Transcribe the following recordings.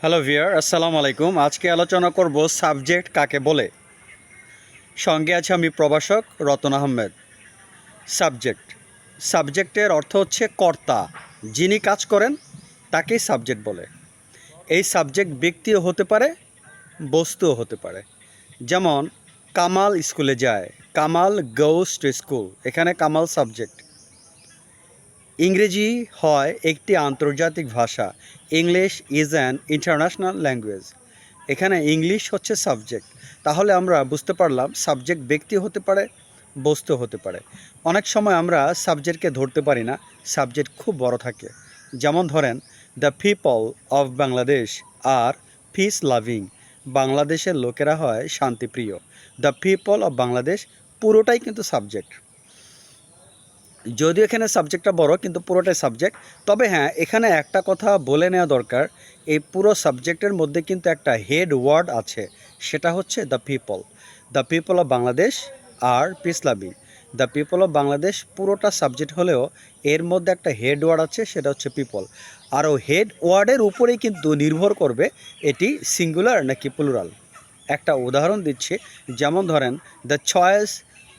Hello ভিয়ার, আসসালামু আলাইকুম। আজকে আলোচনা করব সাবজেক্ট কাকে বলে। সঙ্গে আছে আমি প্রভাষক রতন আহমেদ। সাবজেক্টের অর্থ হচ্ছে কর্তা, যিনি কাজ করেন তাকেই সাবজেক্ট বলে। এই সাবজেক্ট ব্যক্তিও হতে পারে, বস্তুও হতে পারে। যেমন কামাল স্কুলে যায়, কামাল গোস টু স্কুল, এখানে কামাল সাবজেক্ট। ইংরেজি হয় একটি আন্তর্জাতিক ভাষা, English is an international language, এখানে ইংলিশ হচ্ছে সাবজেক্ট। তাহলে আমরা বুঝতে পারলাম সাবজেক্ট ব্যক্তি হতে পারে, বস্তু হতে পারে। অনেক সময় আমরা সাবজেক্টকে ধরতে পারি না, সাবজেক্ট খুব বড় থাকে। যেমন ধরেন, the people of Bangladesh are peace loving, বাংলাদেশের লোকেরা হয় শান্তিপ্রিয়। দ্য পিপল অফ বাংলাদেশ পুরোটাই কিন্তু সাবজেক্ট। যদিও এখানে সাবজেক্টটা বড়, কিন্তু পুরোটাই সাবজেক্ট। তবে হ্যাঁ, এখানে একটা কথা বলে নেওয়া দরকার, এই পুরো সাবজেক্টের মধ্যে কিন্তু একটা হেড ওয়ার্ড আছে, সেটা হচ্ছে the people of Bangladesh are peace loving. The people of Bangladesh পুরোটা সাবজেক্ট হলেও এর মধ্যে একটা হেড ওয়ার্ড আছে, সেটা হচ্ছে পিপল। আর ও হেড ওয়ার্ডের উপরেই কিন্তু নির্ভর করবে এটি সিঙ্গুলার নাকি প্লুরাল। একটা উদাহরণ দিচ্ছি, যেমন ধরেন, the choice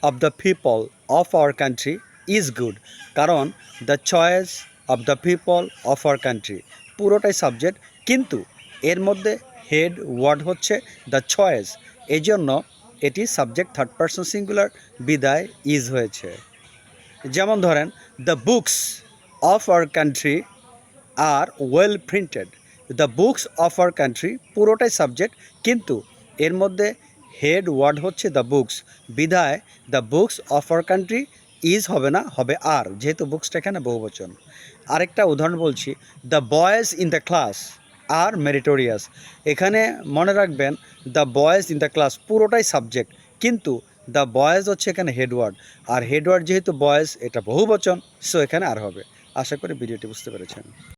of the people of our country is good. কারণ the choice of the people of our country পুরোটাই সাবজেক্ট, কিন্তু এর মধ্যে হেড ওয়ার্ড হচ্ছে দ্য চয়েস, এই জন্য এটি সাবজেক্ট থার্ড পারসন সিঙ্গুলার, বিদায় ইজ হয়েছে। যেমন ধরেন, the books of our country are well printed. The books of our country পুরোটাই সাবজেক্ট, কিন্তু এর মধ্যে হেড ওয়ার্ড হচ্ছে দ্য বুকস, বিধায় the books of our country is হবে না, হবে আর, যেহেতু বুকসটা এখানে বহুবচন। আরেকটা উদাহরণ বলছি, the boys in the class are meritorious. এখানে মনে রাখবেন, the boys in the class পুরোটাই সাবজেক্ট, কিন্তু দ্য বয়েজ হচ্ছে এখানে হেডওয়ার্ড, আর হেডওয়ার্ড যেহেতু বয়েজ, এটা বহুবচন, সো এখানে আর হবে। আশা করি ভিডিওটি বুঝতে পেরেছেন।